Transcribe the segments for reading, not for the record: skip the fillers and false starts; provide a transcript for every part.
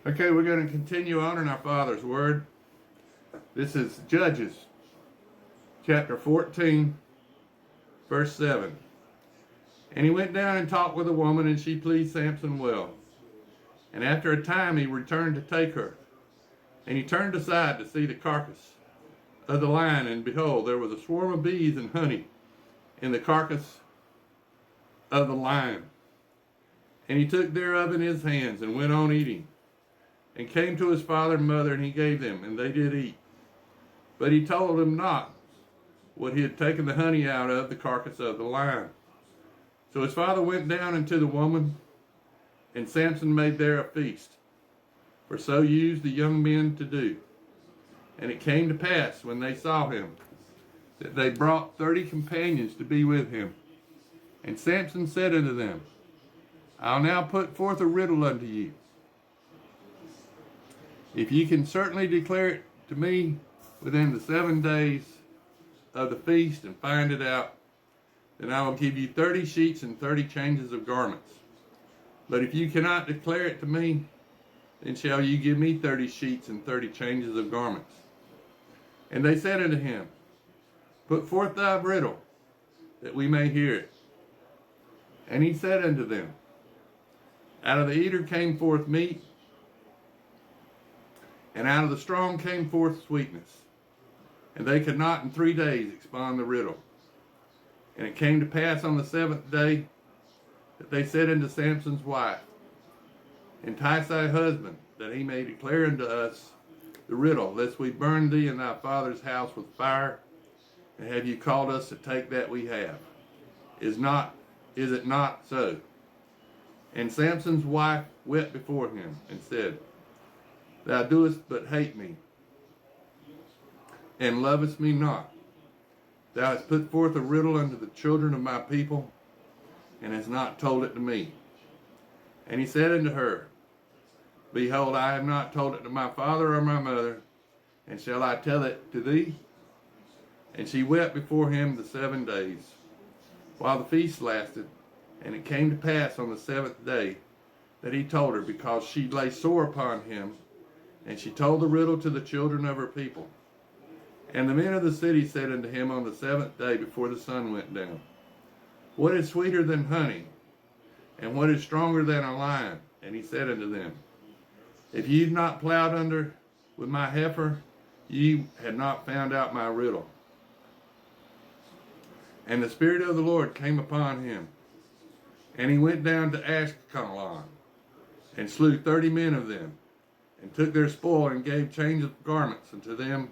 Okay, we're going to continue on in our Father's Word. This is Judges, chapter 14, verse 7. And he went down and talked with a woman, and she pleased Samson well. And after a time he returned to take her. And he turned aside to see the carcass of the lion, and behold, there was a swarm of bees and honey in the carcass of the lion. And he took thereof in his hands, and went on eating. And came to his father and mother, and he gave them, and they did eat. But he told them not what he had taken the honey out of the carcass of the lion. So his father went down unto the woman, and Samson made there a feast. For so used the young men to do. And it came to pass, when they saw him, that they brought 30 companions to be with him. And Samson said unto them, I'll now put forth a riddle unto you. If ye can certainly declare it to me within the 7 days of the feast and find it out, then I will give you 30 sheets and 30 changes of garments. But if you cannot declare it to me, then shall you give me 30 sheets and 30 changes of garments. And they said unto him, Put forth thy riddle, that we may hear it. And he said unto them, Out of the eater came forth meat, and out of the strong came forth sweetness. And they could not in 3 days expound the riddle. And it came to pass on the 7th day that they said unto Samson's wife, Entice thy husband, that he may declare unto us the riddle, lest we burn thee and thy father's house with fire. And have you called us to take that we have? Is it not so? And Samson's wife wept before him, and said, Thou doest but hate me, and lovest me not. Thou hast put forth a riddle unto the children of my people, and hast not told it to me. And he said unto her, Behold, I have not told it to my father or my mother, and shall I tell it to thee? And she wept before him the 7 days, while the feast lasted. And it came to pass on the 7th day that he told her, because she lay sore upon him, and she told the riddle to the children of her people. And the men of the city said unto him on the 7th day before the sun went down, What is sweeter than honey? And what is stronger than a lion? And he said unto them, If ye had not plowed under with my heifer, ye had not found out my riddle. And the Spirit of the Lord came upon him, and he went down to Ashkelon, and slew 30 men of them, and took their spoil, and gave change of garments unto them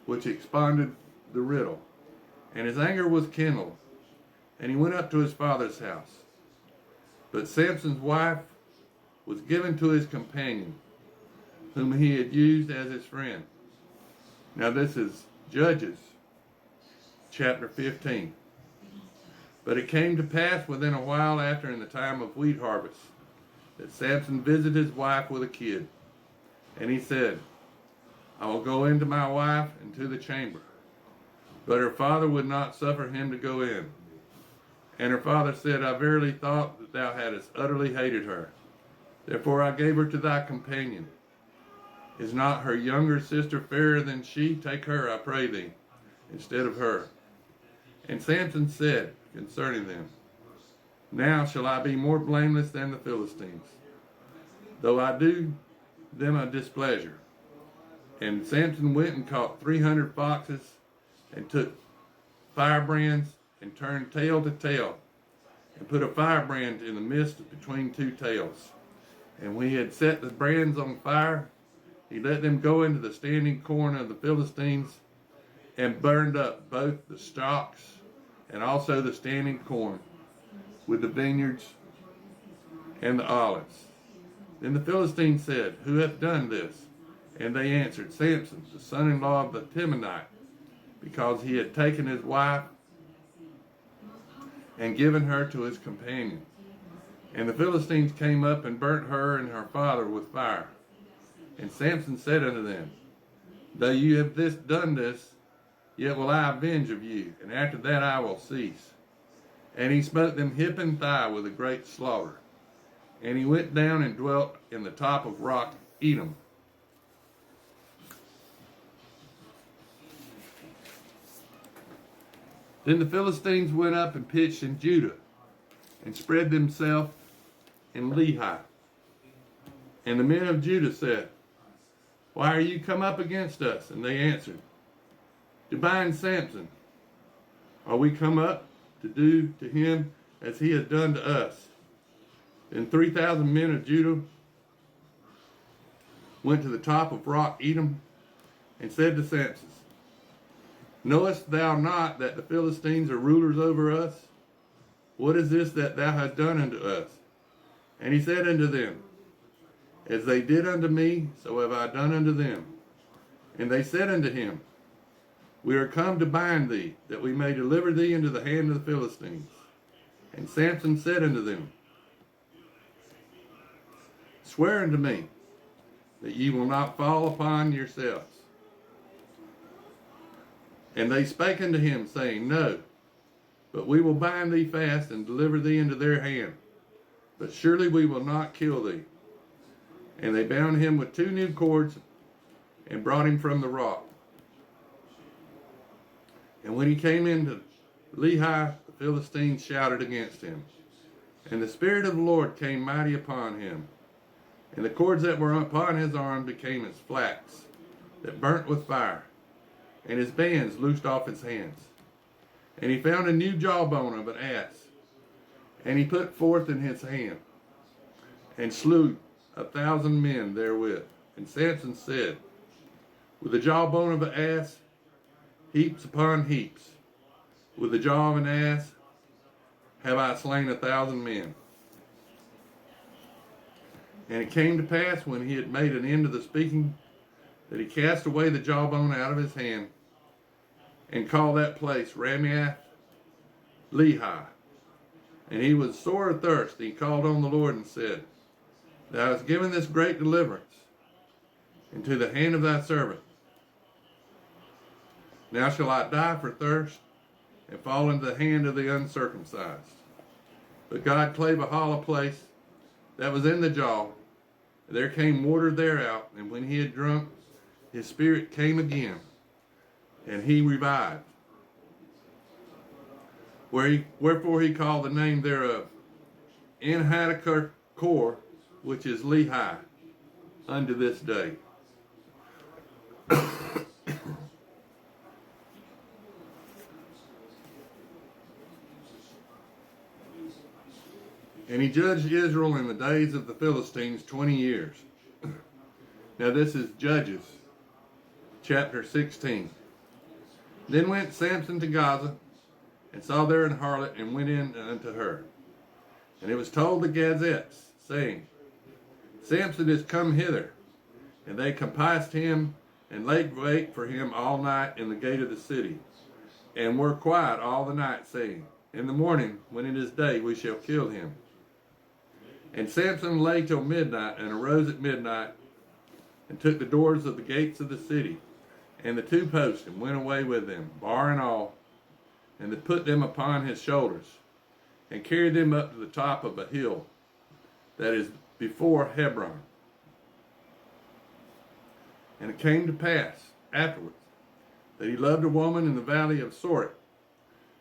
which expounded the riddle. And his anger was kindled, and he went up to his father's house. But Samson's wife was given to his companion, whom he had used as his friend. Now this is Judges, chapter 15. But it came to pass within a while after, in the time of wheat harvest, that Samson visited his wife with a kid. And he said, I will go into my wife into the chamber. But her father would not suffer him to go in. And her father said, I verily thought that thou hadst utterly hated her. Therefore I gave her to thy companion. Is not her younger sister fairer than she? Take her, I pray thee, instead of her. And Samson said concerning them, Now shall I be more blameless than the Philistines, though I do them a displeasure. And Samson went and caught 300 foxes, and took firebrands, and turned tail to tail, and put a firebrand in the midst between 2 tails. And when he had set the brands on fire, he let them go into the standing corn of the Philistines, and burned up both the stalks and also the standing corn, with the vineyards and the olives. Then the Philistines said, Who hath done this? And they answered, Samson, the son-in-law of the Timonite, because he had taken his wife and given her to his companion. And the Philistines came up and burnt her and her father with fire. And Samson said unto them, Though you have done this, yet will I avenge of you, and after that I will cease. And he smote them hip and thigh with a great slaughter. And he went down and dwelt in the top of rock Edom. Then the Philistines went up and pitched in Judah and spread themselves in Lehi. And the men of Judah said, "Why are you come up against us?" And they answered, "To bind Samson. Are we come up to do to him as he has done to us?" Then 3,000 men of Judah went to the top of Rock Edom and said to Samson, "Knowest thou not that the Philistines are rulers over us? What is this that thou hast done unto us?" And he said unto them, "As they did unto me, so have I done unto them." And they said unto him, "We are come to bind thee, that we may deliver thee into the hand of the Philistines." And Samson said unto them, "Swear unto me that ye will not fall upon yourselves." And they spake unto him, saying, "No, but we will bind thee fast and deliver thee into their hand. But surely we will not kill thee." And they bound him with 2 new cords and brought him from the rock. And when he came into Lehi, the Philistines shouted against him. And the Spirit of the Lord came mighty upon him. And the cords that were upon his arm became as flax that burnt with fire. And his bands loosed off his hands. And he found a new jawbone of an ass. And he put forth in his hand, and slew 1,000 men therewith. And Samson said, "With the jawbone of an ass, heaps upon heaps. With the jaw of an ass have I slain 1,000 men." And it came to pass, when he had made an end of the speaking, that he cast away the jawbone out of his hand, and called that place Ramath Lehi. And he was sore athirst. He called on the Lord and said, "Thou hast given this great deliverance into the hand of thy servant. Now shall I die for thirst and fall into the hand of the uncircumcised." But God clave a hollow place that was in the jaw. There came water thereout, and when he had drunk, his spirit came again, and he revived. Wherefore he called the name thereof En-Hakkore, which is Lehi, unto this day. And he judged Israel in the days of the Philistines 20 years. Now this is Judges, chapter 16. Then went Samson to Gaza, and saw there an harlot, and went in unto her. And it was told the Gazettes, saying, "Samson is come hither." And they compassed him, and laid wait for him all night in the gate of the city, and were quiet all the night, saying, "In the morning, when it is day, we shall kill him." And Samson lay till midnight, and arose at midnight, and took the doors of the gates of the city, and the 2 posts, and went away with them, bar and all, and they put them upon his shoulders, and carried them up to the top of a hill that is before Hebron. And it came to pass afterwards that he loved a woman in the valley of Sorek,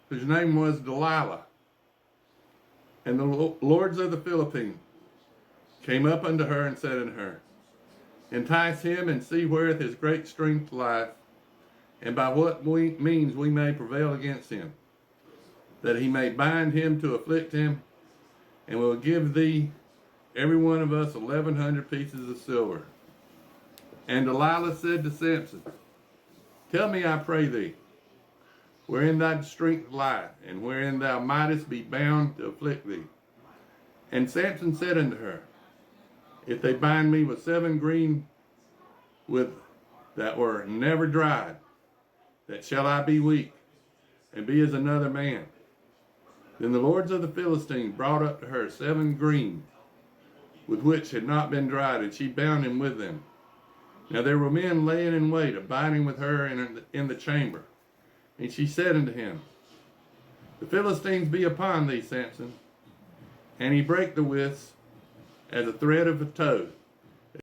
whose name was Delilah. And the lords of the Philistines came up unto her and said unto her, "Entice him, and see whereth his great strength lieth, and by what means we may prevail against him, that he may bind him to afflict him, and will give thee every one of us 1,100 pieces of silver." And Delilah said to Samson, "Tell me, I pray thee, wherein thy strength lieth, and wherein thou mightest be bound to afflict thee." And Samson said unto her, "If they bind me with 7 green with that were never dried, that shall I be weak, and be as another man." Then the lords of the Philistines brought up to her 7 green, with which had not been dried, and she bound him with them. Now there were men laying in wait, abiding with her in the chamber. And she said unto him, "The Philistines be upon thee, Samson." And he brake the withs as a thread of a tow,